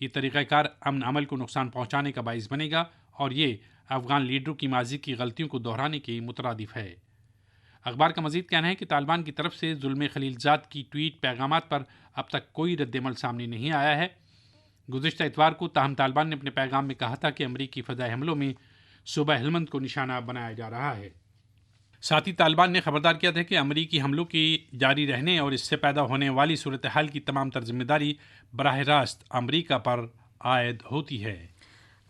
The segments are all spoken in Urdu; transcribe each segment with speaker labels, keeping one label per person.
Speaker 1: یہ طریقہ کار امن عمل کو نقصان پہنچانے کا باعث بنے گا اور یہ افغان لیڈروں کی ماضی کی غلطیوں کو دہرانے کے مترادف ہے۔ اخبار کا مزید کہنا ہے کہ طالبان کی طرف سے ظلم خلیل زاد کی ٹویٹ پیغامات پر اب تک کوئی رد عمل سامنے نہیں آیا ہے۔ گزشتہ اتوار کو تاہم طالبان نے اپنے پیغام میں کہا تھا کہ امریکی فضائی حملوں میں صوبہ ہلمند کو نشانہ بنایا جا رہا ہے۔ ساتھ ہی طالبان نے خبردار کیا تھا کہ امریکی حملوں کے جاری رہنے اور اس سے پیدا ہونے والی صورتحال کی تمام تر ذمہ داری براہ راست امریکہ پر عائد ہوتی ہے۔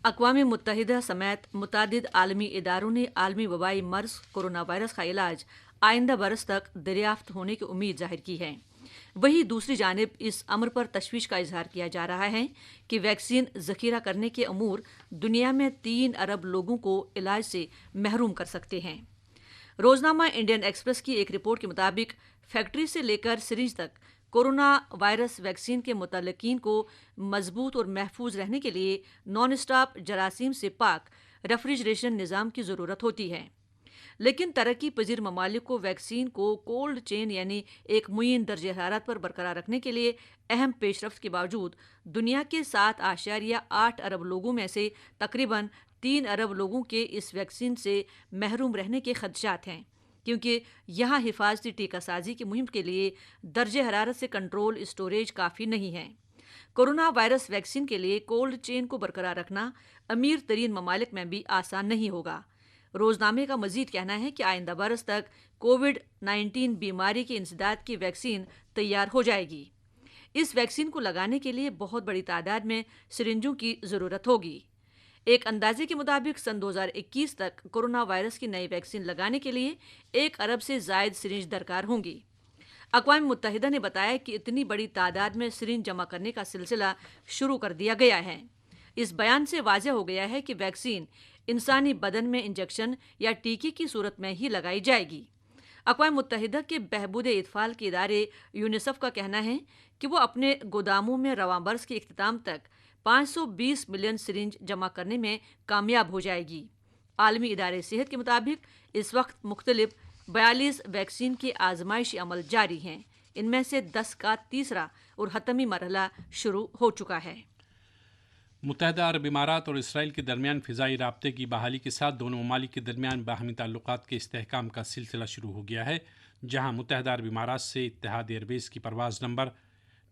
Speaker 2: اقوام متحدہ سمیت متعدد عالمی اداروں نے عالمی وبائی مرض کورونا وائرس کا علاج آئندہ برس تک دریافت ہونے کی امید ظاہر کی ہے۔ وہی دوسری جانب اس امر پر تشویش کا اظہار کیا جا رہا ہے کہ ویکسین ذخیرہ کرنے کے امور دنیا میں 3 ارب لوگوں کو علاج سے محروم کر سکتے ہیں۔ روزنامہ انڈین ایکسپریس کی ایک رپورٹ کے مطابق فیکٹری سے لے کر سرنج تک کورونا وائرس ویکسین کے متعلقین کو مضبوط اور محفوظ رہنے کے لیے نان اسٹاپ جراثیم سے پاک ریفریجریشن نظام کی ضرورت ہوتی ہے، لیکن ترقی پذیر ممالک کو ویکسین کو کولڈ چین یعنی ایک معین درجہ حرارت پر برقرار رکھنے کے لیے اہم پیش رفت کے باوجود دنیا کے 7.8 ارب لوگوں میں سے تقریباً 3 ارب لوگوں کے اس ویکسین سے محروم رہنے کے خدشات ہیں، کیونکہ یہاں حفاظتی ٹیکہ سازی کی مہم کے لیے درجہ حرارت سے کنٹرول اسٹوریج کافی نہیں ہے۔ کورونا وائرس ویکسین کے لیے کولڈ چین کو برقرار رکھنا امیر ترین ممالک میں بھی آسان نہیں ہوگا۔ روزنامے کا مزید کہنا ہے کہ آئندہ برس تک کووڈ-19 بیماری کے انسداد کی ویکسین تیار ہو جائے گی۔ اس ویکسین کو لگانے کے لیے بہت بڑی تعداد میں سرنجوں کی ضرورت ہوگی۔ ایک اندازے کے مطابق سن 2021 تک کورونا وائرس کی نئی ویکسین لگانے کے لیے 1 ارب سے زائد سرنج درکار ہوں گی۔ اقوام متحدہ نے بتایا کہ اتنی بڑی تعداد میں سرنج جمع کرنے کا سلسلہ شروع کر دیا گیا ہے۔ اس بیان سے واضح ہو گیا ہے کہ ویکسین انسانی بدن میں انجیکشن یا ٹیکے کی صورت میں ہی لگائی جائے گی۔ اقوام متحدہ کے بہبود اطفال کے ادارے یونیسیف کا کہنا ہے کہ وہ اپنے گوداموں میں رواں برس کے اختتام تک 520 ملین سرنج جمع کرنے میں کامیاب ہو جائے گی۔ عالمی ادارے صحت کے مطابق اس وقت مختلف 42 ویکسین کے آزمائشی عمل جاری ہیں، ان میں سے 10 کا تیسرا اور حتمی مرحلہ شروع ہو چکا ہے۔
Speaker 1: متحدہ عرب امارات اور اسرائیل کے درمیان فضائی رابطے کی بحالی کے ساتھ دونوں ممالک کے درمیان باہمی تعلقات کے استحکام کا سلسلہ شروع ہو گیا ہے، جہاں متحدہ عرب امارات سے اتحاد ایئر ویز کی پرواز نمبر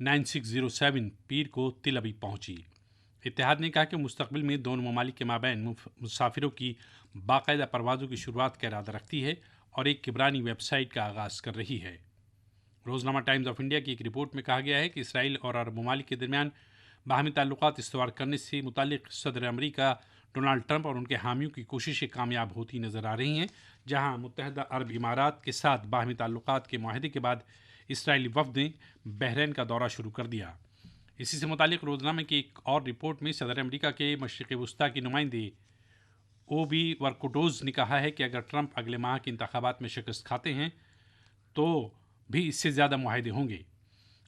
Speaker 1: 9607 پیر کو تل ابیب پہنچی۔ اتحاد نے کہا کہ مستقبل میں دونوں ممالک کے مابین مسافروں کی باقاعدہ پروازوں کی شروعات کا ارادہ رکھتی ہے اور ایک عبرانی ویب سائٹ کا آغاز کر رہی ہے۔ روزنامہ ٹائمز آف انڈیا کی ایک رپورٹ میں کہا گیا ہے کہ اسرائیل اور عرب ممالک کے درمیان باہمی تعلقات استوار کرنے سے متعلق صدر امریکہ ڈونلڈ ٹرمپ اور ان کے حامیوں کی کوششیں کامیاب ہوتی نظر آ رہی ہیں، جہاں متحدہ عرب امارات کے ساتھ باہمی تعلقات کے معاہدے کے بعد اسرائیلی وفد نے بحرین کا دورہ شروع کر دیا۔ اسی سے متعلق روزنامے کی ایک اور رپورٹ میں صدر امریکہ کے مشرق وسطیٰ کے نمائندے او بی ورکوٹوز نے کہا ہے کہ اگر ٹرمپ اگلے ماہ کے انتخابات میں شکست کھاتے ہیں تو بھی اس سے زیادہ معاہدے ہوں گے۔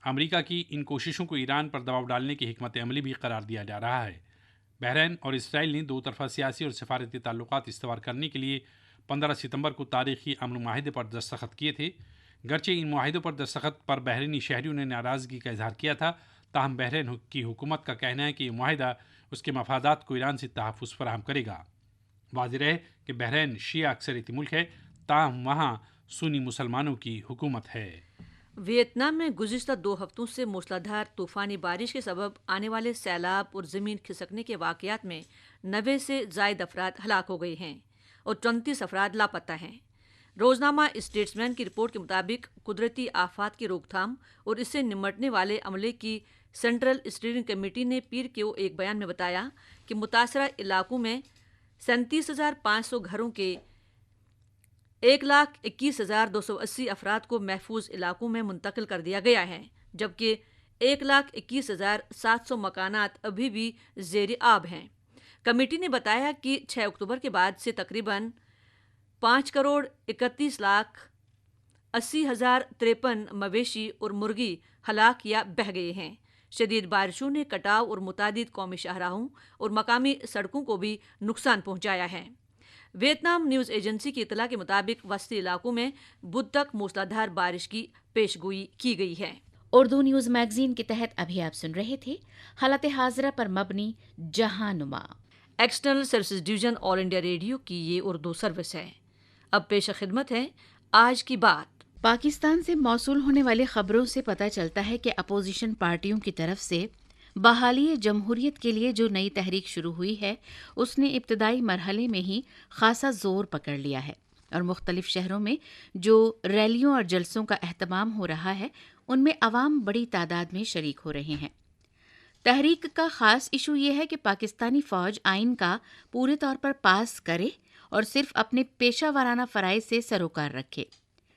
Speaker 1: امریکہ کی ان کوششوں کو ایران پر دباؤ ڈالنے کی حکمت عملی بھی قرار دیا جا رہا ہے۔ بحرین اور اسرائیل نے 2 طرفہ سیاسی اور سفارتی تعلقات استوار کرنے کے لیے 15 ستمبر کو تاریخی امن معاہدے پر دستخط کیے تھے۔ گرچہ ان معاہدوں پر دستخط پر بحرینی شہریوں نے ناراضگی کا اظہار کیا تھا، تاہم بحرین کی حکومت کا کہنا ہے کہ یہ معاہدہ اس کے مفادات کو ایران سے تحفظ فراہم کرے گا۔ واضح رہے کہ بحرین شیعہ اکثریتی ملک ہے، تاہم وہاں سنی مسلمانوں کی حکومت ہے۔
Speaker 2: ویتنام میں گزشتہ 2 ہفتوں سے موسلادھار طوفانی بارش کے سبب آنے والے سیلاب اور زمین کھسکنے کے واقعات میں 90 سے زائد افراد ہلاک ہو گئے ہیں اور 34 افراد لاپتہ ہیں۔ روزنامہ اسٹیٹسمین کی رپورٹ کے مطابق قدرتی آفات کی روک تھام اور اس سے نمٹنے والے عملے کی سینٹرل اسٹیئرنگ کمیٹی نے پیر کو ایک بیان میں بتایا کہ متاثرہ علاقوں میں 37,500 گھروں کے 1,21,280 افراد کو محفوظ علاقوں میں منتقل کر دیا گیا ہے، جبکہ 1,21,700 مکانات ابھی بھی زیر آب ہیں۔ کمیٹی نے بتایا کہ 6 اکتوبر کے بعد سے تقریباً 5,31,80,053 مویشی اور مرغی ہلاک یا بہہ گئے ہیں۔ شدید بارشوں نے کٹاؤ اور متعدد قومی شاہراہوں اور مقامی سڑکوں کو بھی نقصان پہنچایا ہے۔ ویتنام نیوز ایجنسی کی اطلاع کے مطابق وسطی علاقوں میں بدھ تک موسلادھار بارش کی پیش گوئی کی گئی ہے۔
Speaker 3: اردو نیوز میگزین کے تحت ابھی آپ سن رہے تھے حالت حاضرہ پر مبنی جہاں نما۔
Speaker 2: ایکسٹرنل سروسز ڈویژن آل انڈیا ریڈیو کی یہ اردو سروس ہے۔ اب پیش خدمت ہے آج کی بات۔
Speaker 3: پاکستان سے موصول ہونے والی خبروں سے پتہ چلتا ہے کہ اپوزیشن پارٹیوں کی طرف سے بحالی جمہوریت کے لیے جو نئی تحریک شروع ہوئی ہے اس نے ابتدائی مرحلے میں ہی خاصا زور پکڑ لیا ہے اور مختلف شہروں میں جو ریلیوں اور جلسوں کا اہتمام ہو رہا ہے ان میں عوام بڑی تعداد میں شریک ہو رہے ہیں۔ تحریک کا خاص ایشو یہ ہے کہ پاکستانی فوج آئین کا پورے طور پر پاس کرے اور صرف اپنے پیشہ ورانہ فرائض سے سروکار رکھے۔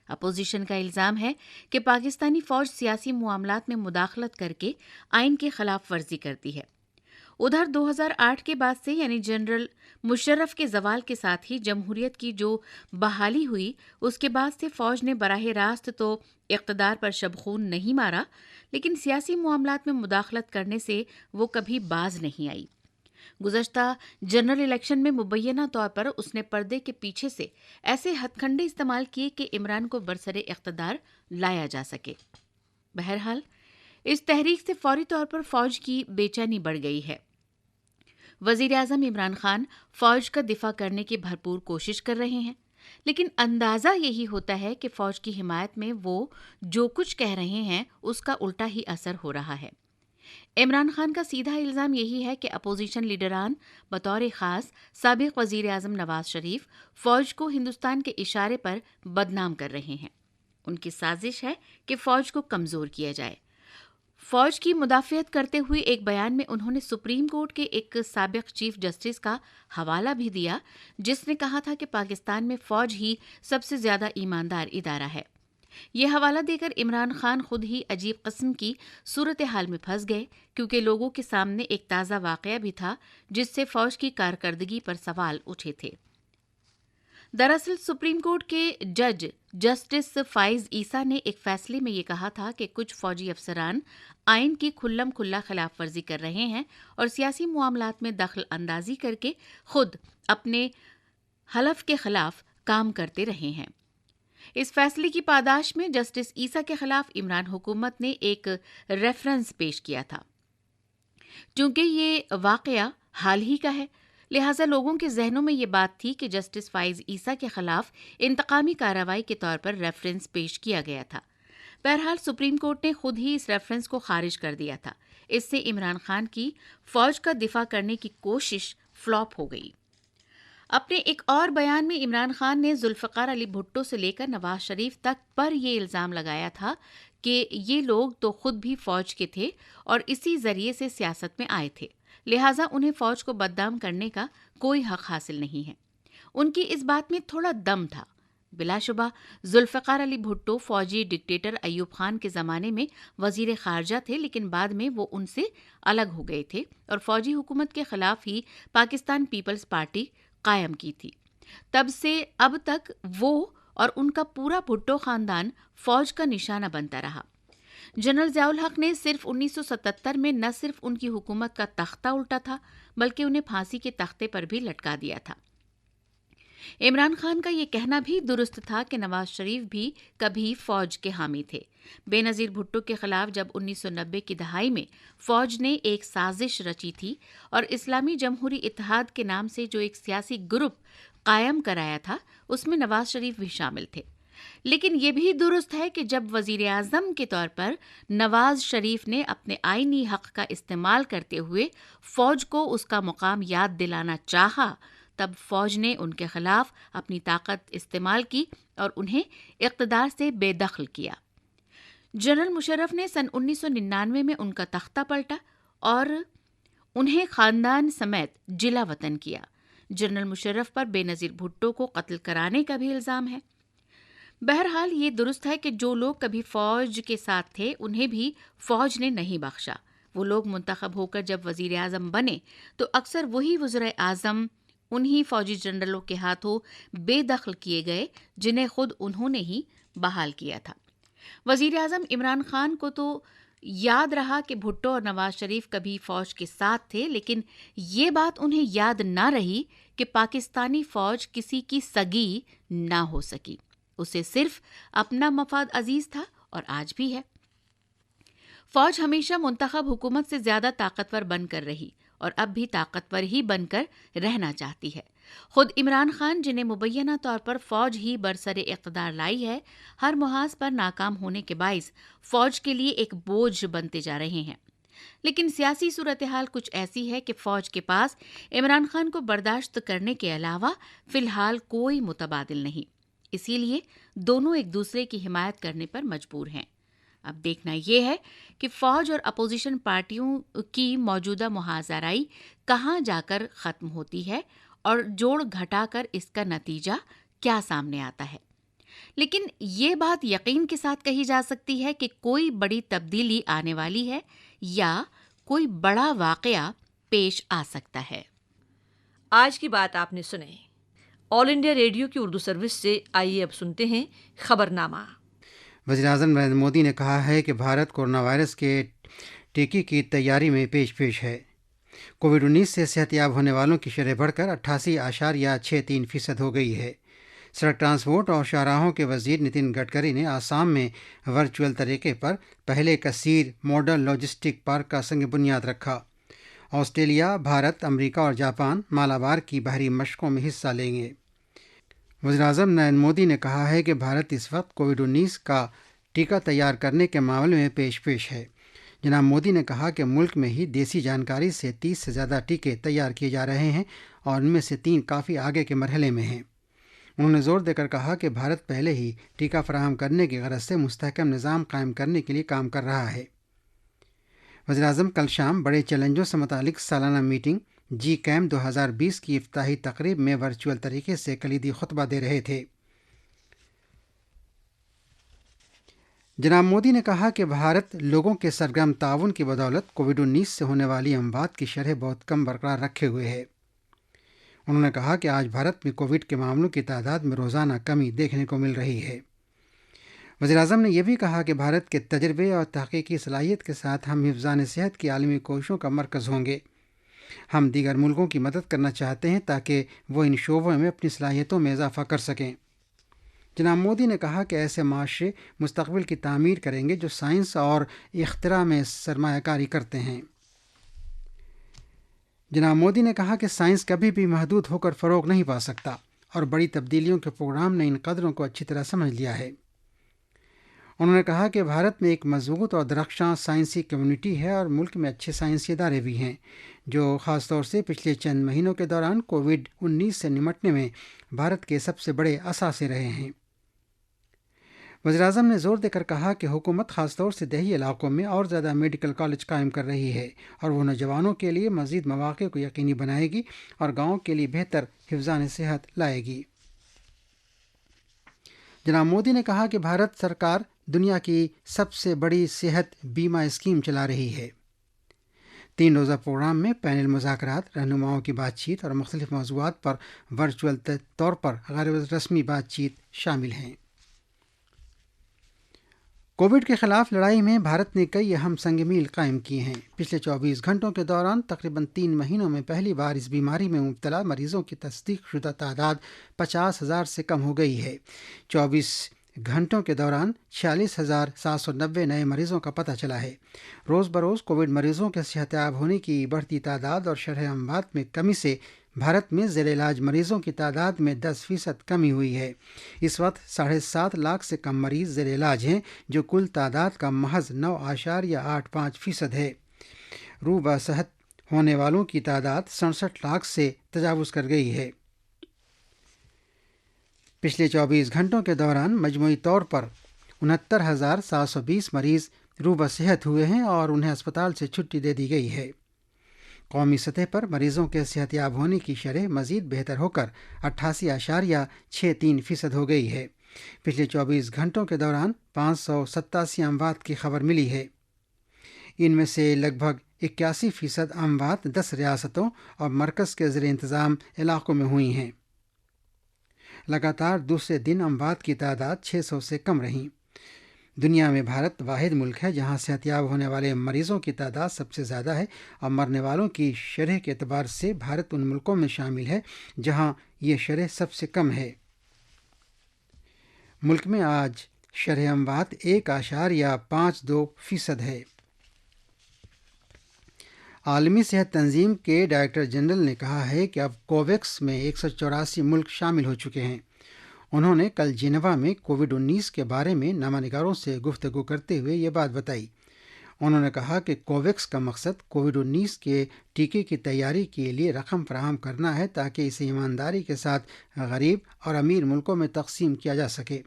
Speaker 3: اپوزیشن کا الزام ہے کہ پاکستانی فوج سیاسی معاملات میں مداخلت کر کے آئین کی خلاف ورزی کرتی ہے۔ ادھر 2008 کے بعد سے یعنی جنرل مشرف کے زوال کے ساتھ ہی جمہوریت کی جو بحالی ہوئی اس کے بعد سے فوج نے براہ راست تو اقتدار پر شبخون نہیں مارا لیکن سیاسی معاملات میں مداخلت کرنے سے وہ کبھی باز نہیں آئی۔ گزشتہ جنرل الیکشن میں مبینہ طور پر اس نے پردے کے پیچھے سے ایسے ہتھ کنڈے استعمال کیے کہ عمران کو برسر اقتدار لایا جا سکے۔ بہرحال اس تحریک سے فوری طور پر فوج کی بے چینی بڑھ گئی ہے۔ وزیر اعظم عمران خان فوج کا دفاع کرنے کی بھرپور کوشش کر رہے ہیں لیکن اندازہ یہی ہوتا ہے کہ فوج کی حمایت میں وہ جو کچھ کہہ رہے ہیں اس کا الٹا ہی اثر ہو رہا ہے۔ عمران خان کا سیدھا الزام یہی ہے کہ اپوزیشن لیڈران بطور خاص سابق وزیر اعظم نواز شریف فوج کو ہندوستان کے اشارے پر بدنام کر رہے ہیں۔ ان کی سازش ہے کہ فوج کو کمزور کیا جائے۔ فوج کی مدافعت کرتے ہوئے ایک بیان میں انہوں نے سپریم کورٹ کے ایک سابق چیف جسٹس کا حوالہ بھی دیا جس نے کہا تھا کہ پاکستان میں فوج ہی سب سے زیادہ ایماندار ادارہ ہے۔ یہ حوالہ دے کر عمران خان خود ہی عجیب قسم کی صورتحال میں پھنس گئے کیونکہ لوگوں کے سامنے ایک تازہ واقعہ بھی تھا جس سے فوج کی کارکردگی پر سوال اٹھے تھے۔ دراصل سپریم کورٹ کے جج جسٹس فائز عیسیٰ نے ایک فیصلے میں یہ کہا تھا کہ کچھ فوجی افسران آئین کی کھلم کھلا خلاف ورزی کر رہے ہیں اور سیاسی معاملات میں دخل اندازی کر کے خود اپنے حلف کے خلاف کام کرتے رہے ہیں۔ اس فیصلے کی پاداش میں جسٹس عیسیٰ کے خلاف عمران حکومت نے ایک ریفرنس پیش کیا تھا۔ چونکہ یہ واقعہ حال ہی کا ہے لہٰذا لوگوں کے ذہنوں میں یہ بات تھی کہ جسٹس فائز عیسیٰ کے خلاف انتقامی کارروائی کے طور پر ریفرنس پیش کیا گیا تھا۔ بہرحال سپریم کورٹ نے خود ہی اس ریفرنس کو خارج کر دیا تھا۔ اس سے عمران خان کی فوج کا دفاع کرنے کی کوشش فلاپ ہو گئی۔ اپنے ایک اور بیان میں عمران خان نے ذوالفقار علی بھٹو سے لے کر نواز شریف تک پر یہ الزام لگایا تھا کہ یہ لوگ تو خود بھی فوج کے تھے اور اسی ذریعے سے سیاست میں آئے تھے، لہٰذا انہیں فوج کو بدنام کرنے کا کوئی حق حاصل نہیں ہے۔ ان کی اس بات میں تھوڑا دم تھا۔ بلا شبہ ذوالفقار علی بھٹو فوجی ڈکٹیٹر ایوب خان کے زمانے میں وزیر خارجہ تھے لیکن بعد میں وہ ان سے الگ ہو گئے تھے اور فوجی حکومت کے خلاف ہی پاکستان پیپلز پارٹی قائم کی تھی۔ تب سے اب تک وہ اور ان کا پورا بھٹو خاندان فوج کا نشانہ بنتا رہا۔ جنرل ضیاء الحق نے صرف 1977 میں نہ صرف ان کی حکومت کا تختہ الٹا تھا بلکہ انہیں پھانسی کے تختے پر بھی لٹکا دیا تھا۔ عمران خان کا یہ کہنا بھی درست تھا کہ نواز شریف بھی کبھی فوج کے حامی تھے۔ بے نظیر بھٹو کے خلاف جب 1990 کی دہائی میں فوج نے ایک سازش رچی تھی اور اسلامی جمہوری اتحاد کے نام سے جو ایک سیاسی گروپ قائم کرایا تھا اس میں نواز شریف بھی شامل تھے۔ لیکن یہ بھی درست ہے کہ جب وزیر اعظم کے طور پر نواز شریف نے اپنے آئینی حق کا استعمال کرتے ہوئے فوج کو اس کا مقام یاد دلانا چاہا تب فوج نے ان کے خلاف اپنی طاقت استعمال کی اور انہیں اقتدار سے بے دخل کیا۔ جنرل مشرف نے سن 1999 میں ان کا تختہ پلٹا اور انہیں خاندان سمیت جلا وطن کیا۔ جنرل مشرف پر بے نظیر بھٹو کو قتل کرانے کا بھی الزام ہے۔ بہرحال یہ درست ہے کہ جو لوگ کبھی فوج کے ساتھ تھے انہیں بھی فوج نے نہیں بخشا۔ وہ لوگ منتخب ہو کر جب وزیر اعظم بنے تو اکثر وہی وزراء اعظم انہی فوجی جنرلوں کے ہاتھوں بے دخل کیے گئے جنہیں خود انہوں نے ہی بحال کیا تھا۔ وزیر اعظم عمران خان کو تو یاد رہا کہ بھٹو اور نواز شریف کبھی فوج کے ساتھ تھے لیکن یہ بات انہیں یاد نہ رہی کہ پاکستانی فوج کسی کی سگی نہ ہو سکی۔ اسے صرف اپنا مفاد عزیز تھا اور آج بھی ہے۔ فوج ہمیشہ منتخب حکومت سے زیادہ طاقتور بن کر رہی اور اب بھی طاقتور ہی بن کر رہنا چاہتی ہے۔ خود عمران خان، جنہیں مبینہ طور پر فوج ہی برسر اقتدار لائی ہے، ہر محاذ پر ناکام ہونے کے باعث فوج کے لیے ایک بوجھ بنتے جا رہے ہیں۔ لیکن سیاسی صورتحال کچھ ایسی ہے کہ فوج کے پاس عمران خان کو برداشت کرنے کے علاوہ فی الحال کوئی متبادل نہیں، اسی لیے دونوں ایک دوسرے کی حمایت کرنے پر مجبور ہیں۔ اب دیکھنا یہ ہے کہ فوج اور اپوزیشن پارٹیوں کی موجودہ محاذ آرائی کہاں جا کر ختم ہوتی ہے اور جوڑ گھٹا کر اس کا نتیجہ کیا سامنے آتا ہے۔ لیکن یہ بات یقین کے ساتھ کہی جا سکتی ہے کہ کوئی بڑی تبدیلی آنے والی ہے یا کوئی بڑا واقعہ پیش آ سکتا ہے۔
Speaker 2: آج کی بات آپ نے سنی۔ آل انڈیا ریڈیو کی اردو سروس سے آئیے اب سنتے ہیں خبرنامہ۔
Speaker 4: وزیراعظم نریندر مودی نے کہا ہے کہ بھارت کورونا وائرس کے ٹیکے کی تیاری میں پیش ہے۔ کووڈ-19 سے صحت یاب ہونے والوں کی شرح بڑھ کر 88.63% ہو گئی ہے۔ سڑک ٹرانسپورٹ اور شاہراہوں کے وزیر نتن گڈکری نے آسام میں ورچوئل طریقے پر پہلے کثیر ماڈل لاجسٹک پارک کا سنگ بنیاد رکھا۔ آسٹریلیا، بھارت، امریکہ اور جاپان مالابار کی بحری مشقوں میں حصہ لیں گے۔ وزیراعظم نریندر مودی نے کہا ہے کہ بھارت اس وقت کووڈ-19 کا ٹیکہ تیار کرنے کے معاملے میں پیش ہے۔ جناب مودی نے کہا کہ ملک میں ہی دیسی جانکاری سے 30 سے زیادہ ٹیکے تیار کیے جا رہے ہیں اور ان میں سے 3 کافی آگے کے مرحلے میں ہیں۔ انہوں نے زور دے کر کہا کہ بھارت پہلے ہی ٹیکہ فراہم کرنے کی غرض سے مستحکم نظام قائم کرنے کے لیے کام کر رہا ہے۔ وزیراعظم کل شام بڑے چیلنجوں سے متعلق سالانہ میٹنگ جی کیمپ 2020 کی افتتاحی تقریب میں ورچوئل طریقے سے کلیدی خطبہ دے رہے تھے۔ جناب مودی نے کہا کہ بھارت لوگوں کے سرگرم تعاون کی بدولت کووڈ-19 سے ہونے والی اموات کی شرح بہت کم برقرار رکھے ہوئے ہے۔ انہوں نے کہا کہ آج بھارت میں کووڈ کے معاملوں کی تعداد میں روزانہ کمی دیکھنے کو مل رہی ہے۔ وزیراعظم نے یہ بھی کہا کہ بھارت کے تجربے اور تحقیقی صلاحیت کے ساتھ ہم حفظان صحت کی عالمی کوششوں کا مرکز ہوں گے۔ ہم دیگر ملکوں کی مدد کرنا چاہتے ہیں تاکہ وہ ان شعبوں میں اپنی صلاحیتوں میں اضافہ کر سکیں۔ جناب مودی نے کہا کہ ایسے معاشرے مستقبل کی تعمیر کریں گے جو سائنس اور اختراع میں سرمایہ کاری کرتے ہیں۔ جناب مودی نے کہا کہ سائنس کبھی بھی محدود ہو کر فروغ نہیں پا سکتا اور بڑی تبدیلیوں کے پروگرام نے ان قدروں کو اچھی طرح سمجھ لیا ہے۔ انہوں نے کہا کہ بھارت میں ایک مضبوط اور درخشاں سائنسی کمیونٹی ہے اور ملک میں اچھے سائنسی ادارے بھی ہیں جو خاص طور سے پچھلے چند مہینوں کے دوران کووڈ-19 سے نمٹنے میں بھارت کے سب سے بڑے اثاثے رہے ہیں۔ وزیراعظم نے زور دے کر کہا کہ حکومت خاص طور سے دیہی علاقوں میں اور زیادہ میڈیکل کالج قائم کر رہی ہے اور وہ نوجوانوں کے لیے مزید مواقع کو یقینی بنائے گی اور گاؤں کے لیے بہتر حفظان صحت لائے گی۔ جناب مودی نے کہا کہ بھارت سرکار دنیا کی سب سے بڑی صحت بیمہ اسکیم چلا رہی ہے۔ 3 روزہ پروگرام میں پینل مذاکرات، رہنماؤں کی بات چیت اور مختلف موضوعات پر ورچوئل طور پر غیر رسمی بات چیت شامل ہیں۔ کووڈ کے خلاف لڑائی میں بھارت نے کئی اہم سنگ میل قائم کیے ہیں۔ پچھلے 24 گھنٹوں کے دوران تقریباً 3 مہینوں میں پہلی بار اس بیماری میں مبتلا مریضوں کی تصدیق شدہ تعداد 50,000 سے کم ہو گئی ہے۔ 24 گھنٹوں کے دوران 46,790 نئے مریضوں کا پتہ چلا ہے۔ روز بروز کووڈ مریضوں کے صحت یاب ہونے کی بڑھتی تعداد اور شرح اموات میں کمی سے بھارت میں زیر علاج مریضوں کی تعداد میں 10% کمی ہوئی ہے۔ اس وقت 7.5 لاکھ سے کم مریض زیر علاج ہیں جو کل تعداد کا محض 9.85% ہے۔ روح بصحت ہونے والوں کی تعداد 67 لاکھ سے تجاوز کر گئی ہے۔ پچھلے 24 گھنٹوں کے دوران مجموعی طور پر 69,720 مریض روح بصحت ہوئے ہیں اور انہیں اسپتال سے چھٹی دے دی گئی ہے۔ قومی سطح پر مریضوں کے صحت یاب ہونے کی شرح مزید بہتر ہو کر 88.63% ہو گئی ہے۔ پچھلے 24 گھنٹوں کے دوران 587 اموات کی خبر ملی ہے۔ ان میں سے لگ بھگ 81% اموات 10 ریاستوں اور مرکز کے زیر انتظام علاقوں میں ہوئی ہیں۔ لگاتار دوسرے دن اموات کی تعداد 600 سے کم رہیں۔ دنیا میں بھارت واحد ملک ہے جہاں صحت یاب ہونے والے مریضوں کی تعداد سب سے زیادہ ہے اور مرنے والوں کی شرح کے اعتبار سے بھارت ان ملکوں میں شامل ہے جہاں یہ شرح سب سے کم ہے۔ ملک میں آج شرح اموات 1.52% ہے۔ عالمی صحت تنظیم کے ڈائریکٹر جنرل نے کہا ہے کہ اب کوویکس میں 184 ملک شامل ہو چکے ہیں۔ انہوں نے کل جنیوا میں کووڈ-19 کے بارے میں نامہ نگاروں سے گفتگو کرتے ہوئے یہ بات بتائی۔ انہوں نے کہا کہ کوویکس کا مقصد کووڈ-19 کے ٹیکے کی تیاری کے لیے رقم فراہم کرنا ہے تاکہ اسے ایمانداری کے ساتھ غریب اور امیر ملکوں میں تقسیم کیا جا سکے۔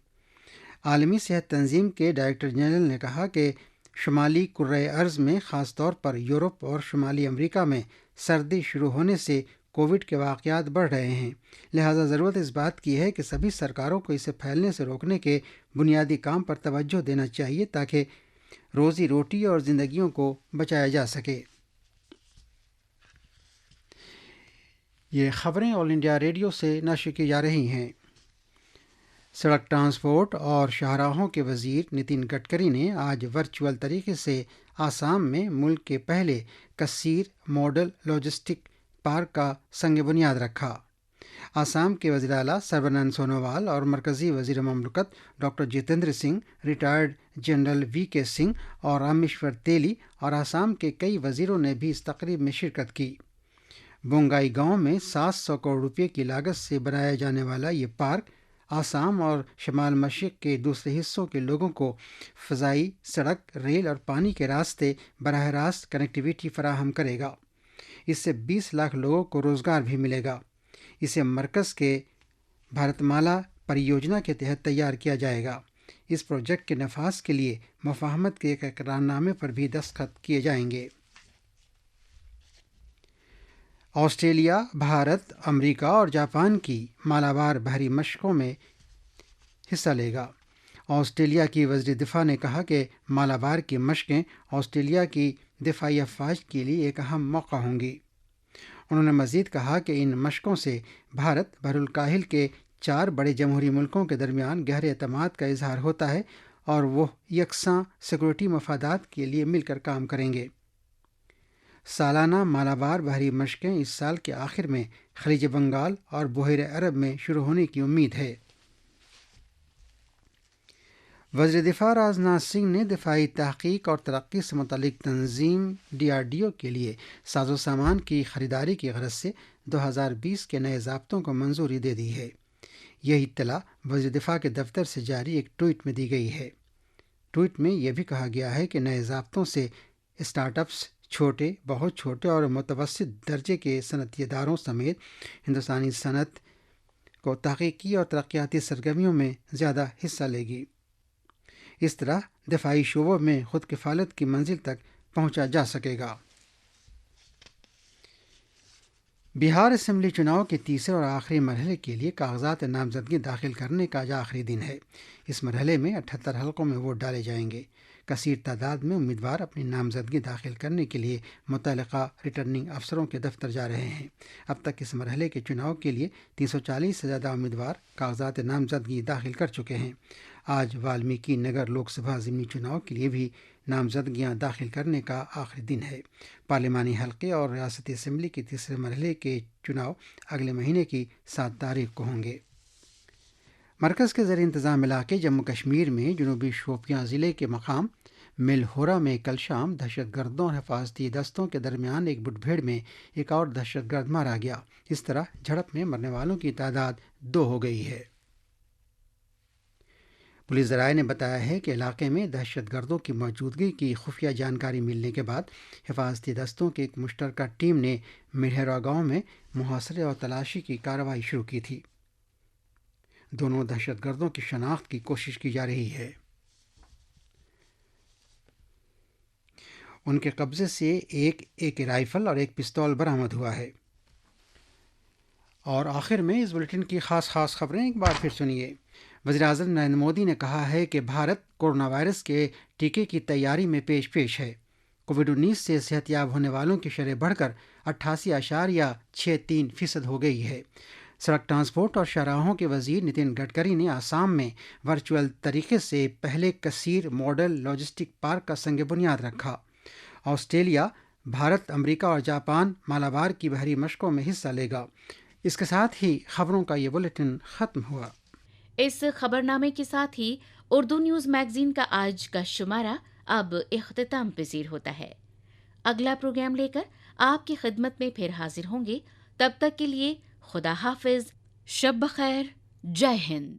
Speaker 4: عالمی صحت تنظیم کے ڈائریکٹر جنرل نے کہا کہ شمالی کرۂ ارض میں خاص طور پر یورپ اور شمالی امریکہ میں سردی شروع ہونے سے کووڈ کے واقعات بڑھ رہے ہیں، لہذا ضرورت اس بات کی ہے کہ سبھی سرکاروں کو اسے پھیلنے سے روکنے کے بنیادی کام پر توجہ دینا چاہیے تاکہ روزی روٹی اور زندگیوں کو بچایا جا سکے۔ یہ خبریں آل انڈیا ریڈیو سے نشر کی جا رہی ہیں۔ سڑک ٹرانسپورٹ اور شاہراہوں کے وزیر نتن گڈکری نے آج ورچوئل طریقے سے آسام میں ملک کے پہلے کثیر ماڈل لاجسٹک پارک کا سنگ بنیاد رکھا۔ آسام کے وزیر اعلیٰ سربانند سونووال اور مرکزی وزیر مملکت doctor Jitendra Singh, retired general V K Singh اور رامیشور تیلی اور آسام کے کئی وزیروں نے بھی اس تقریب میں شرکت کی۔ بونگائی گاؤں میں 700 کروڑ روپے کی لاگت سے بنایا جانے والا یہ پارک آسام اور شمال مشرق کے دوسرے حصوں کے لوگوں کو فضائی، سڑک، ریل اور پانی کے راستے براہ راست کنیکٹیویٹی فراہم کرے گا۔ اس سے 20 لاکھ لوگوں کو روزگار بھی ملے گا۔ اسے مرکز کے بھارت مالا پریوجنا کے تحت تیار کیا جائے گا۔ اس پروجیکٹ کے نفاذ کے لیے مفاہمت کے ایک اقرار نامے پر بھی دستخط کیے جائیں گے۔ آسٹریلیا، بھارت، امریکہ اور جاپان کی مالابار بحری مشقوں میں حصہ لے گا۔ آسٹریلیا کی وزیر دفاع نے کہا کہ مالابار کی مشقیں آسٹریلیا کی دفاعی افواج کے لیے ایک اہم موقع ہوں گی۔ انہوں نے مزید کہا کہ ان مشقوں سے بھارت بحر الکاہل کے 4 بڑے جمہوری ملکوں کے درمیان گہرے اعتماد کا اظہار ہوتا ہے اور وہ یکساں سیکورٹی مفادات کے لیے مل کر کام کریں گے۔ سالانہ مالابار بحری مشقیں اس سال کے آخر میں خلیج بنگال اور بحیرہ عرب میں شروع ہونے کی امید ہے۔ وزیر دفاع راجناتھ سنگھ نے دفاعی تحقیق اور ترقی سے متعلق تنظیم DRDO کے لیے ساز و سامان کی خریداری کی غرض سے 2020 کے نئے ضابطوں کو منظوری دے دی ہے۔ یہ اطلاع وزیر دفاع کے دفتر سے جاری ایک ٹویٹ میں دی گئی ہے۔ ٹویٹ میں یہ بھی کہا گیا ہے کہ نئے ضابطوں سے اسٹارٹ اپس، چھوٹے، بہت چھوٹے اور متوسط درجے کے صنعتی اداروں سمیت ہندوستانی صنعت کو تحقیقی اور ترقیاتی سرگرمیوں میں زیادہ حصہ لے گی۔ اس طرح دفاعی شعبوں میں خود کفالت کی منزل تک پہنچا جا سکے گا۔ بہار اسمبلی چناؤ کے تیسرے اور آخری مرحلے کے لیے کاغذات نامزدگی داخل کرنے کا آج آخری دن ہے۔ اس مرحلے میں 78 حلقوں میں ووٹ ڈالے جائیں گے۔ کثیر تعداد میں امیدوار اپنی نامزدگی داخل کرنے کے لیے متعلقہ ریٹرننگ افسروں کے دفتر جا رہے ہیں۔ اب تک اس مرحلے کے چناؤ کے لیے 340 سے زیادہ امیدوار کاغذات نامزدگی داخل کر چکے ہیں۔ آج والمیکی نگر لوک سبھا ضمنی چناؤ کے لیے بھی نامزدگیاں داخل کرنے کا آخری دن ہے۔ پارلیمانی حلقے اور ریاستی اسمبلی کے تیسرے مرحلے کے چناؤ اگلے مہینے کی 7 تاریخ کو ہوں گے۔ مرکز کے زیر انتظام علاقے جموں کشمیر میں جنوبی شوپیاں ضلع کے مقام ملہورہ میں کل شام دہشت گردوں اور حفاظتی دستوں کے درمیان ایک مٹ بھیڑ میں ایک اور دہشت گرد مارا گیا۔ اس طرح جھڑپ میں مرنے والوں کی تعداد 2 ہو گئی ہے۔ پولیس ذرائع نے بتایا ہے کہ علاقے میں دہشت گردوں کی موجودگی کی خفیہ جانکاری ملنے کے بعد حفاظتی دستوں کی ایک مشترکہ ٹیم نے ملہورہ گاؤں میں محاصرے اور تلاشی کی کارروائی شروع کی تھی۔ دونوں دہشت گردوں کی شناخت کی کوشش کی جا رہی ہے۔ ان کے قبضے سے ایک رائفل اور ایک پستول برآمد ہوا ہے۔ اور آخر میں اس بلیٹن کی خاص خبریں ایک بار پھر سنیے۔ وزیر اعظم نریندر مودی نے کہا ہے کہ بھارت کورونا وائرس کے ٹیکے کی تیاری میں پیش ہے۔ کووڈ-19 سے صحت یاب ہونے والوں کی شرح بڑھ کر 88.63% ہو گئی ہے۔ سڑک ٹرانسپورٹ اور شاہراہوں کے وزیر نتن گڈکری نے آسام میں ورچوئل طریقے سے پہلے کثیر ماڈل لاجسٹک پارک کا سنگ بنیاد رکھا۔ آسٹریلیا، بھارت، امریکہ اور جاپان مالابار کی بحری مشقوں میں حصہ لے گا۔ اس کے ساتھ ہی خبروں کا یہ بلیٹن ختم ہوا۔
Speaker 3: اس خبرنامے کے ساتھ ہی اردو نیوز میگزین کا آج کا شمارہ اب اختتام پذیر ہوتا ہے۔ اگلا پروگرام لے کر آپ کی خدمت میں پھر حاضر ہوں گے. تب تک کے لیے خدا حافظ. شب بخیر. جے ہند.